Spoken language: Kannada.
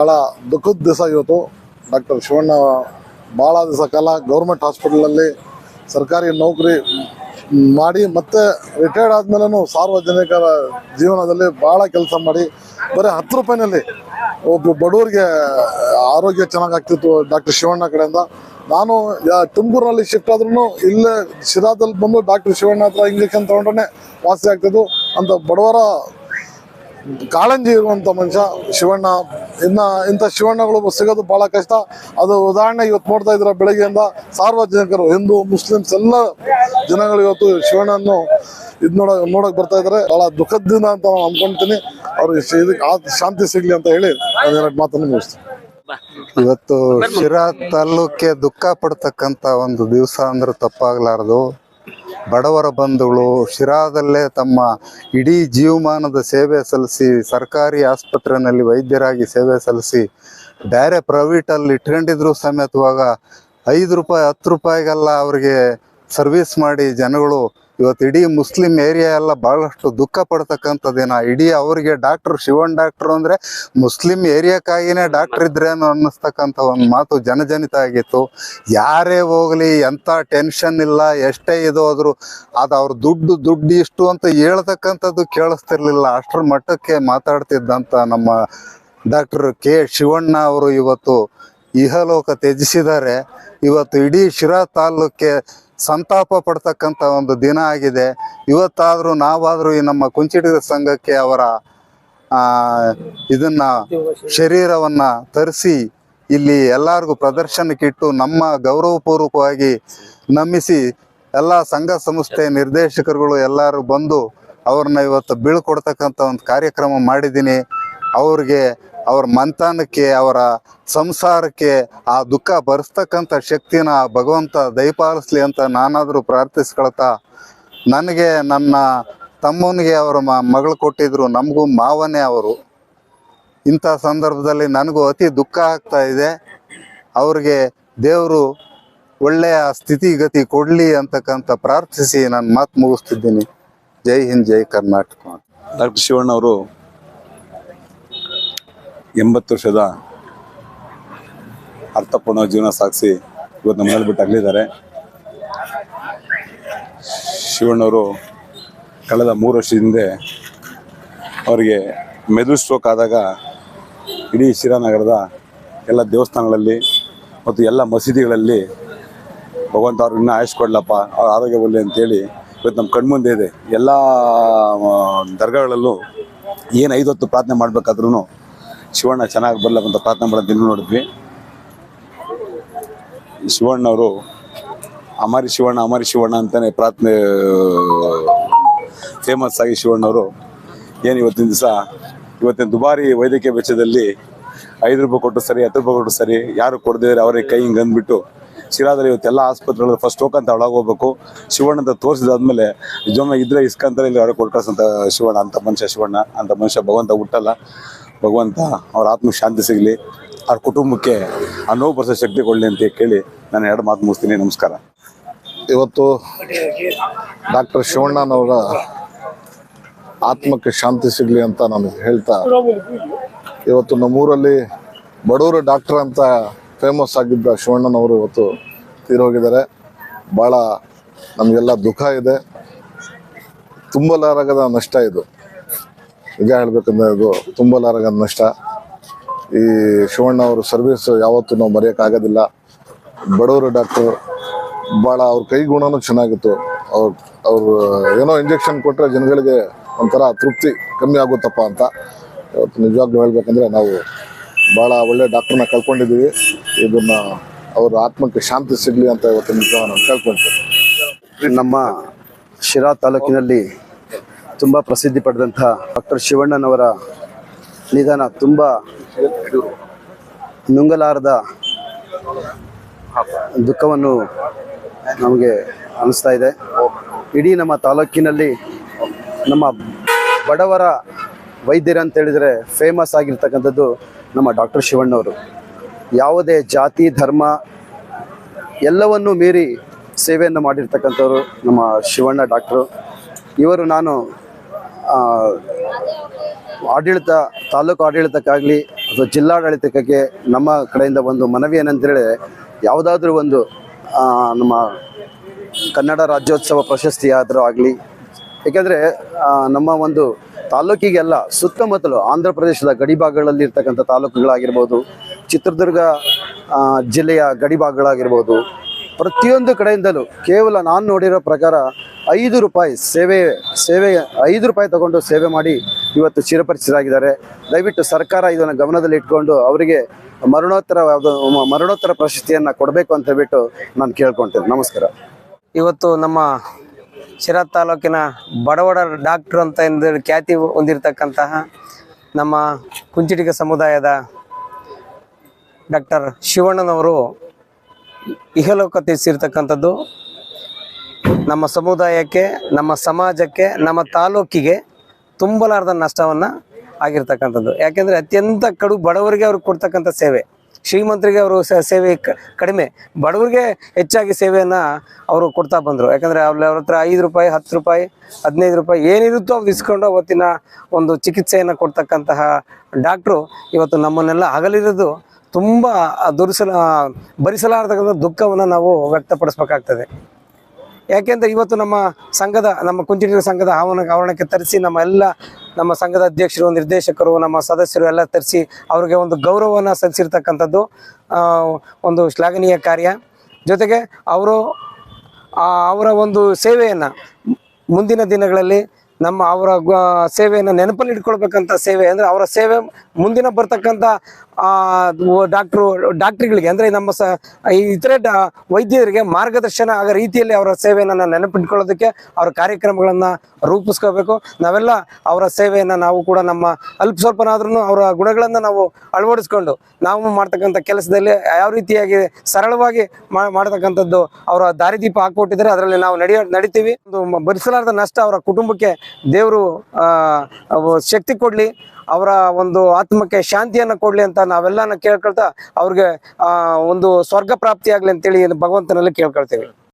ಭಾಳ ದುಃಖದ ದಿವಸ ಇವತ್ತು. ಡಾಕ್ಟರ್ ಶಿವಣ್ಣ ಭಾಳ ದಿವಸ ಕಾಲ ಗೌರ್ಮೆಂಟ್ ಹಾಸ್ಪಿಟಲಲ್ಲಿ ಸರ್ಕಾರಿ ನೌಕರಿ ಮಾಡಿ ಮತ್ತೆ ರಿಟೈರ್ಡ್ ಆದಮೇಲೂ ಸಾರ್ವಜನಿಕರ ಜೀವನದಲ್ಲಿ ಭಾಳ ಕೆಲಸ ಮಾಡಿ ಬರೀ 10 ರೂಪಾಯಿನಲ್ಲಿ ಒಬ್ಬ ಬಡವರಿಗೆ ಆರೋಗ್ಯ ಚೆನ್ನಾಗಾಗ್ತಿತ್ತು ಡಾಕ್ಟರ್ ಶಿವಣ್ಣ ಕಡೆಯಿಂದ. ನಾನು ತುಮಕೂರಿನಲ್ಲಿ ಶಿಫ್ಟ್ ಆದ್ರೂ ಇಲ್ಲೇ ಶಿರಾದಲ್ಲಿ ಬಂದು ಡಾಕ್ಟರ್ ಶಿವಣ್ಣ ಹತ್ರ ಇಂಜೆಕ್ಷನ್ ತೊಗೊಂಡ್ರೆ ವಾಸಿ ಆಗ್ತಿದ್ದು ಅಂತ ಬಡವರ ಕಾಳಂಜಿ ಇರುವಂಥ ಮನುಷ್ಯ ಶಿವಣ್ಣ. ಇಂಥ ಶಿವಣ್ಣಗಳು ಸಿಗೋದು ಭಾಳ ಕಷ್ಟ. ಅದು ಉದಾಹರಣೆ ಇವತ್ತು ನೋಡ್ತಾ ಇದ್ರೆ ಬೆಳಗ್ಗೆಯಿಂದ ಸಾರ್ವಜನಿಕರು ಹಿಂದೂ ಮುಸ್ಲಿಮ್ಸ್ ಎಲ್ಲ ಜನಗಳು ಇವತ್ತು ಶಿವಣ್ಣನ್ನು ನೋಡಕ್ ಬರ್ತಾ ಇದ್ದಾರೆ. ಭಾಳ ದುಃಖದ ದಿನ ಅಂತ ನಾನು ಅನ್ಕೊಂತೀನಿ. ಅವ್ರಿಗೆ ಶಾಂತಿ ಸಿಗ್ಲಿ ಅಂತ ಹೇಳಿ ಎರಡು ಮಾತನ್ನು ಮುಗಿಸ್ತೀನಿ. ಇವತ್ತು ಶಿರಾ ತಾಲೂಕಿಗೆ ದುಃಖ ಪಡ್ತಕ್ಕಂಥ ಒಂದು ದಿವಸ ಅಂದ್ರೆ ತಪ್ಪಾಗಲಾರದು. ಬಡವರ ಬಂಧುಗಳು ಶಿರಾದಲ್ಲೇ ತಮ್ಮ ಇಡೀ ಜೀವಮಾನದ ಸೇವೆ ಸಲ್ಲಿಸಿ ಸರ್ಕಾರಿ ಆಸ್ಪತ್ರೆಯಲ್ಲಿ ವೈದ್ಯರಾಗಿ ಸೇವೆ ಸಲ್ಲಿಸಿ ಬೇರೆ ಪ್ರೈವೇಟಲ್ಲಿ ಇಟ್ಕೊಂಡಿದ್ರು ಸಮೇತವಾಗ 5 ರೂಪಾಯಿ 10 ರೂಪಾಯಿಗೆಲ್ಲ ಅವ್ರಿಗೆ ಸರ್ವಿಸ್ ಮಾಡಿ ಜನಗಳು ಇವತ್ತು ಇಡೀ ಮುಸ್ಲಿಂ ಏರಿಯಾ ಎಲ್ಲ ಭಾಳಷ್ಟು ದುಃಖ ಪಡ್ತಕ್ಕಂಥ ದಿನ. ಇಡೀ ಅವರಿಗೆ ಡಾಕ್ಟರ್ ಶಿವಣ್ಣ ಡಾಕ್ಟ್ರು ಅಂದರೆ ಮುಸ್ಲಿಂ ಏರಿಯಾಕ್ಕಾಗಿನೇ ಡಾಕ್ಟ್ರ್ ಇದ್ರೇನು ಅನ್ನಿಸ್ತಕ್ಕಂಥ ಒಂದು ಮಾತು ಜನಜನಿತ ಆಗಿತ್ತು. ಯಾರೇ ಹೋಗಲಿ ಎಂಥ ಟೆನ್ಷನ್ ಇಲ್ಲ, ಎಷ್ಟೇ ಇದು ಹೋದ್ರು ಅದು ಅವ್ರ ದುಡ್ಡು ಇಷ್ಟು ಅಂತ ಹೇಳ್ತಕ್ಕಂಥದ್ದು ಕೇಳಿಸ್ತಿರ್ಲಿಲ್ಲ. ಅಷ್ಟರ ಮಟ್ಟಕ್ಕೆ ಮಾತಾಡ್ತಿದ್ದಂಥ ನಮ್ಮ ಡಾಕ್ಟರ್ ಕೆ ಶಿವಣ್ಣ ಅವರು ಇವತ್ತು ಇಹಲೋಕ ತ್ಯಜಿಸಿದ್ದಾರೆ. ಇವತ್ತು ಇಡೀ ಶಿರಾ ತಾಲೂಕಿಗೆ ಸಂತಾಪ ಪಡ್ತಕ್ಕಂಥ ಒಂದು ದಿನ ಆಗಿದೆ. ಇವತ್ತಾದರೂ ನಾವಾದರೂ ಈ ನಮ್ಮ ಕುಂಚಿಟಿಗರ ಸಂಘಕ್ಕೆ ಅವರ ಇದನ್ನ ಶರೀರವನ್ನು ತರಿಸಿ ಇಲ್ಲಿ ಎಲ್ಲರಿಗೂ ಪ್ರದರ್ಶನಕ್ಕಿಟ್ಟು ನಮ್ಮ ಗೌರವಪೂರ್ವಕವಾಗಿ ನಮಿಸಿ ಎಲ್ಲ ಸಂಘ ಸಂಸ್ಥೆ ನಿರ್ದೇಶಕರುಗಳು ಎಲ್ಲರೂ ಬಂದು ಅವ್ರನ್ನ ಇವತ್ತು ಬೀಳ್ಕೊಡ್ತಕ್ಕಂಥ ಒಂದು ಕಾರ್ಯಕ್ರಮ ಮಾಡಿದ್ದೀನಿ. ಅವ್ರಿಗೆ ಅವ್ರ ಮಂತಾನಕ್ಕೆ ಅವರ ಸಂಸಾರಕ್ಕೆ ಆ ದುಃಖ ಭರಿಸ್ತಕ್ಕಂಥ ಶಕ್ತಿನ ಭಗವಂತ ದಯಪಾಲಿಸ್ಲಿ ಅಂತ ನಾನಾದರೂ ಪ್ರಾರ್ಥಿಸ್ಕೊಳ್ತಾ, ನನಗೆ ನನ್ನ ತಮ್ಮನಿಗೆ ಅವರ ಮಗಳು ಕೊಟ್ಟಿದ್ರು, ನಮಗೂ ಮಾವನೇ ಅವರು. ಇಂಥ ಸಂದರ್ಭದಲ್ಲಿ ನನಗೂ ಅತಿ ದುಃಖ ಆಗ್ತಾ ಇದೆ. ಅವ್ರಿಗೆ ದೇವರು ಒಳ್ಳೆಯ ಸ್ಥಿತಿಗತಿ ಕೊಡಲಿ ಅಂತಕ್ಕಂಥ ಪ್ರಾರ್ಥಿಸಿ ನಾನು ಮಾತು ಮುಗಿಸ್ತಿದ್ದೀನಿ. ಜೈ ಹಿಂದ್, ಜೈ ಕರ್ನಾಟಕ. ಡಾಕ್ಟರ್ ಶಿವಣ್ಣ ಅವರು 80 ವರ್ಷದ ಅರ್ಥಪೂರ್ಣ ಜೀವನ ಸಾಗಿಸಿ ಇವತ್ತು ನಮ್ಮಲ್ಲಿ ಬಿಟ್ಟು ಅಗಲಿದ್ದಾರೆ. ಶಿವಣ್ಣವರು ಕಳೆದ 3 ವರ್ಷದ ಹಿಂದೆ ಅವರಿಗೆ ಮೆದುಳು ಸ್ಟ್ರೋಕ್ ಆದಾಗ ಇಡೀ ಶಿರಾನಗರದ ಎಲ್ಲ ದೇವಸ್ಥಾನಗಳಲ್ಲಿ ಮತ್ತು ಎಲ್ಲ ಮಸೀದಿಗಳಲ್ಲಿ ಭಗವಂತ ಅವ್ರಿಗೆ ಇನ್ನೂ ಆಯುಷ್ ಕೊಡ್ಲಪ್ಪ, ಅವ್ರ ಆರೋಗ್ಯ ಒಳ್ಳೆ ಅಂತೇಳಿ ಇವತ್ತು ನಮ್ಮ ಕಣ್ಮುಂದೆ ಇದೆ. ಎಲ್ಲ ದರ್ಗಾಗಳಲ್ಲೂ ಏನು 5 ಹೊತ್ತು ಪ್ರಾರ್ಥನೆ ಮಾಡಬೇಕಾದ್ರೂ ಶಿವಣ್ಣ ಚೆನ್ನಾಗಿ ಬರ್ಲಕ್ಕಂತ ಪ್ರಾರ್ಥನೆ ಮಾಡೋದು ಇನ್ನೂ ನೋಡಿದ್ವಿ. ಶಿವಣ್ಣವರು ಅಮರಿ ಶಿವಣ್ಣ ಅಂತಲೇ ಪ್ರಾರ್ಥನೆ ಫೇಮಸ್ ಆಗಿ ಶಿವಣ್ಣವರು ಏನು ಇವತ್ತಿನ ದುಬಾರಿ ವೈದ್ಯಕೀಯ ವೆಚ್ಚದಲ್ಲಿ 5 ರೂಪಾಯಿ ಕೊಟ್ಟು ಸರಿ, 10 ರೂಪಾಯಿ ಕೊಟ್ಟು ಸರಿ, ಯಾರು ಕೊಡದಿದ್ರೆ ಅವರೇ ಕೈ ಹಿಂಗೆ ಅಂದ್ಬಿಟ್ಟು ಶಿರಾದಲ್ಲಿ ಇವತ್ತೆಲ್ಲ ಆಸ್ಪತ್ರೆಗಳು ಫಸ್ಟ್ ಹೋಗಂತ ಒಳಗೆ ಹೋಗ್ಬೇಕು. ಶಿವಣ್ಣ ಅಂತ ತೋರಿಸಿದಾದ್ಮೇಲೆ ನಿಜವನ್ನ ಇದ್ರೆ ಇಸ್ಕಂತಾರೆ, ಇಲ್ಲಿ ಅವ್ರಿಗೆ ಕೊಟ್ಕಳ್ಸಂತ ಶಿವಣ್ಣ ಅಂತ ಮನುಷ್ಯ ಭಗವಂತ ಹುಟ್ಟಲ್ಲ. ಭಗವಂತ ಅವ್ರ ಆತ್ಮಕ್ಕೆ ಶಾಂತಿ ಸಿಗಲಿ, ಅವ್ರ ಕುಟುಂಬಕ್ಕೆ ಆ ನೋವು ಬರ್ಸೋ ಶಕ್ತಿ ಕೊಡಲಿ ಅಂತ ಕೇಳಿ ನಾನು 2 ಮಾತು ಮುಗಿಸ್ತೀನಿ. ನಮಸ್ಕಾರ. ಇವತ್ತು ಡಾಕ್ಟರ್ ಶಿವಣ್ಣನವರ ಆತ್ಮಕ್ಕೆ ಶಾಂತಿ ಸಿಗಲಿ ಅಂತ ನಾನು ಹೇಳ್ತಾ, ಇವತ್ತು ನಮ್ಮೂರಲ್ಲಿ ಬಡವರು ಡಾಕ್ಟರ್ ಅಂತ ಫೇಮಸ್ ಆಗಿದ್ದ ಶಿವಣ್ಣನವರು ಇವತ್ತು ತೀರೋಗಿದ್ದಾರೆ. ಭಾಳ ನಮಗೆಲ್ಲ ದುಃಖ ಇದೆ, ತುಂಬಲಾರಗದ ನಷ್ಟ ಇದು. ನಿಜ ಹೇಳ್ಬೇಕಂದ್ರೆ ಇದು ತುಂಬಲಾರಗದ ನಷ್ಟ. ಈ ಶಿವಣ್ಣ ಅವ್ರ ಸರ್ವಿಸ್ ಯಾವತ್ತೂ ನಾವು ಮರೆಯೋಕ್ಕಾಗೋದಿಲ್ಲ. ಬಡವರು ಡಾಕ್ಟರ್, ಭಾಳ ಅವ್ರ ಕೈ ಗುಣನೂ ಚೆನ್ನಾಗಿತ್ತು. ಅವ್ರು ಏನೋ ಇಂಜೆಕ್ಷನ್ ಕೊಟ್ಟರೆ ಜನಗಳಿಗೆ ಒಂಥರ ತೃಪ್ತಿ ಕಮ್ಮಿ ಆಗುತ್ತಪ್ಪ ಅಂತ. ಇವತ್ತು ನಿಜವಾಗ್ಲೂ ಹೇಳ್ಬೇಕಂದ್ರೆ ನಾವು ಭಾಳ ಒಳ್ಳೆ ಡಾಕ್ಟ್ರನ್ನ ಕಳ್ಕೊಂಡಿದ್ದೀವಿ. ಇದನ್ನು ಅವ್ರ ಆತ್ಮಕ್ಕೆ ಶಾಂತಿ ಸಿಗಲಿ ಅಂತ ಇವತ್ತು ನಿಜ ನಾನು ಕೇಳ್ಕೊಳ್ತೀನಿ. ನಮ್ಮ ಶಿರಾ ತಾಲೂಕಿನಲ್ಲಿ ತುಂಬ ಪ್ರಸಿದ್ಧಿ ಪಡೆದಂಥ ಡಾಕ್ಟರ್ ಶಿವಣ್ಣನವರ ನಿಧನ ತುಂಬ ನುಂಗಲಾರದ ದುಃಖವನ್ನು ನಮಗೆ ಅನ್ನಿಸ್ತಾ ಇದೆ. ಇಡೀ ನಮ್ಮ ತಾಲೂಕಿನಲ್ಲಿ ನಮ್ಮ ಬಡವರ ವೈದ್ಯರು ಅಂತ ಹೇಳಿದರೆ ಫೇಮಸ್ ಆಗಿರ್ತಕ್ಕಂಥದ್ದು ನಮ್ಮ ಡಾಕ್ಟರ್ ಶಿವಣ್ಣವರು. ಯಾವುದೇ ಜಾತಿ ಧರ್ಮ ಎಲ್ಲವನ್ನೂ ಮೀರಿ ಸೇವೆಯನ್ನು ಮಾಡಿರ್ತಕ್ಕಂಥವ್ರು ನಮ್ಮ ಶಿವಣ್ಣ ಡಾಕ್ಟ್ರು. ಇವರು ನಾನು ತಾಲೂಕು ಆಡಳಿತಕ್ಕಾಗಲಿ ಅಥವಾ ಜಿಲ್ಲಾಡಳಿತಕ್ಕೆ ನಮ್ಮ ಕಡೆಯಿಂದ ಒಂದು ಮನವಿ ಏನಂತೇಳಿ, ಯಾವುದಾದ್ರೂ ಒಂದು ನಮ್ಮ ಕನ್ನಡ ರಾಜ್ಯೋತ್ಸವ ಪ್ರಶಸ್ತಿ ಆದರೂ ಆಗಲಿ, ಏಕೆಂದರೆ ನಮ್ಮ ಒಂದು ತಾಲೂಕಿಗೆಲ್ಲ ಸುತ್ತಮುತ್ತಲು ಆಂಧ್ರ ಪ್ರದೇಶದ ಗಡಿಭಾಗಗಳಲ್ಲಿ ಇರ್ತಕ್ಕಂಥ ತಾಲೂಕುಗಳಾಗಿರ್ಬೋದು, ಚಿತ್ರದುರ್ಗ ಜಿಲ್ಲೆಯ ಗಡಿಭಾಗಗಳಾಗಿರ್ಬೋದು, ಪ್ರತಿಯೊಂದು ಕಡೆಯಿಂದಲೂ ಕೇವಲ ನಾನು ನೋಡಿರೋ ಪ್ರಕಾರ 5 ರೂಪಾಯಿ ಸೇವೆ 5 ರೂಪಾಯಿ ತಗೊಂಡು ಸೇವೆ ಮಾಡಿ ಇವತ್ತು ಚಿರಪರಿಚಿತರಾಗಿದ್ದಾರೆ. ದಯವಿಟ್ಟು ಸರ್ಕಾರ ಇದನ್ನು ಗಮನದಲ್ಲಿ ಇಟ್ಕೊಂಡು ಅವರಿಗೆ ಮರಣೋತ್ತರ ಪ್ರಶಸ್ತಿಯನ್ನು ಕೊಡಬೇಕು ಅಂತ ಹೇಳ್ಬಿಟ್ಟು ನಾನು ಕೇಳ್ಕೊಳ್ತೇನೆ. ನಮಸ್ಕಾರ. ಇವತ್ತು ನಮ್ಮ ಶಿರಾ ತಾಲೂಕಿನ ಬಡವಡ ಡಾಕ್ಟ್ರು ಅಂತ ಎಂದು ಖ್ಯಾತಿ ಹೊಂದಿರತಕ್ಕಂತಹ ನಮ್ಮ ಕುಂಚಿಟಿಗ ಸಮುದಾಯದ ಡಾಕ್ಟರ್ ಶಿವಣ್ಣನವರು ಇಹಲೋಕ ತ್ಯಜಿಸಿರ್ತಕ್ಕಂಥದ್ದು ನಮ್ಮ ಸಮುದಾಯಕ್ಕೆ, ನಮ್ಮ ಸಮಾಜಕ್ಕೆ, ನಮ್ಮ ತಾಲೂಕಿಗೆ ತುಂಬಲಾರದ ನಷ್ಟವನ್ನು ಆಗಿರ್ತಕ್ಕಂಥದ್ದು. ಯಾಕೆಂದರೆ ಅತ್ಯಂತ ಕಡು ಬಡವರಿಗೆ ಅವ್ರಿಗೆ ಕೊಡ್ತಕ್ಕಂಥ ಸೇವೆ, ಶ್ರೀಮಂತರಿಗೆ ಅವರು ಸೇವೆ ಕಡಿಮೆ, ಬಡವರಿಗೆ ಹೆಚ್ಚಾಗಿ ಸೇವೆಯನ್ನು ಅವರು ಕೊಡ್ತಾ ಬಂದರು. ಯಾಕಂದರೆ ಅವ್ರ ಹತ್ರ 5 ರೂಪಾಯಿ 10 ರೂಪಾಯಿ 15 ರೂಪಾಯಿ ಏನಿರುತ್ತೋ ಅದು ಇಸ್ಕೊಂಡು ಅವತ್ತಿನ ಒಂದು ಚಿಕಿತ್ಸೆಯನ್ನು ಕೊಡ್ತಕ್ಕಂತಹ ಡಾಕ್ಟ್ರು ಇವತ್ತು ನಮ್ಮನ್ನೆಲ್ಲ ಅಗಲಿರೋದು ತುಂಬ ಭರಿಸಲಾರತಕ್ಕಂಥ ದುಃಖವನ್ನು ನಾವು ವ್ಯಕ್ತಪಡಿಸ್ಬೇಕಾಗ್ತದೆ. ಯಾಕೆಂದರೆ ಇವತ್ತು ನಮ್ಮ ಕುಂಚಿಟಿಗ ಸಂಘದ ಆವರಣಕ್ಕೆ ತರಿಸಿ ನಮ್ಮ ಸಂಘದ ಅಧ್ಯಕ್ಷರು, ನಿರ್ದೇಶಕರು, ನಮ್ಮ ಸದಸ್ಯರು ಎಲ್ಲ ತರಿಸಿ ಅವರಿಗೆ ಒಂದು ಗೌರವವನ್ನು ಸಲ್ಲಿಸಿರ್ತಕ್ಕಂಥದ್ದು ಒಂದು ಶ್ಲಾಘನೀಯ ಕಾರ್ಯ. ಜೊತೆಗೆ ಅವರ ಒಂದು ಸೇವೆಯನ್ನು ಮುಂದಿನ ದಿನಗಳಲ್ಲಿ ಅವರ ಸೇವೆಯನ್ನು ನೆನಪಲ್ಲಿ ಇಟ್ಕೊಳ್ಬೇಕಂತ ಸೇವೆ ಅಂದರೆ ಅವರ ಸೇವೆ ಮುಂದಿನ ಬರ್ತಕ್ಕಂಥ ಡಾಕ್ಟ್ರುಗಳಿಗೆ ಅಂದರೆ ನಮ್ಮ ಇತರೆ ವೈದ್ಯರಿಗೆ ಮಾರ್ಗದರ್ಶನ ಆಗೋ ರೀತಿಯಲ್ಲಿ ಅವರ ಸೇವೆಯನ್ನು ನೆನಪಿಟ್ಕೊಳ್ಳೋದಕ್ಕೆ ಅವರ ಕಾರ್ಯಕ್ರಮಗಳನ್ನು ರೂಪಿಸ್ಕೋಬೇಕು. ನಾವೆಲ್ಲ ಅವರ ಸೇವೆಯನ್ನು ನಾವು ಕೂಡ ನಮ್ಮ ಸ್ವಲ್ಪನಾದ್ರೂ ಅವರ ಗುಣಗಳನ್ನು ನಾವು ಅಳವಡಿಸ್ಕೊಂಡು ನಾವು ಮಾಡ್ತಕ್ಕಂಥ ಕೆಲಸದಲ್ಲಿ ಯಾವ ರೀತಿಯಾಗಿ ಸರಳವಾಗಿ ಮಾಡ್ತಕ್ಕಂಥದ್ದು ಅವರ ದಾರಿದೀಪ ಹಾಕ್ಕೊಟ್ಟಿದ್ದಾರೆ, ಅದರಲ್ಲಿ ನಾವು ನಡಿತೀವಿ. ಒಂದು ಭರಿಸಲಾರದ ನಷ್ಟ ಅವರ ಕುಟುಂಬಕ್ಕೆ ದೇವರು ಶಕ್ತಿ ಕೊಡಲಿ, ಅವರ ಒಂದು ಆತ್ಮಕ್ಕೆ ಶಾಂತಿಯನ್ನು ಕೊಡಲಿ ಅಂತ ನಾವೆಲ್ಲ ಕೇಳ್ಕೊಳ್ತಾ ಅವ್ರಿಗೆ ಒಂದು ಸ್ವರ್ಗ ಪ್ರಾಪ್ತಿಯಾಗಲಿ ಅಂತೇಳಿ ಭಗವಂತನಲ್ಲಿ ಕೇಳ್ಕೊಳ್ತೇವೆ.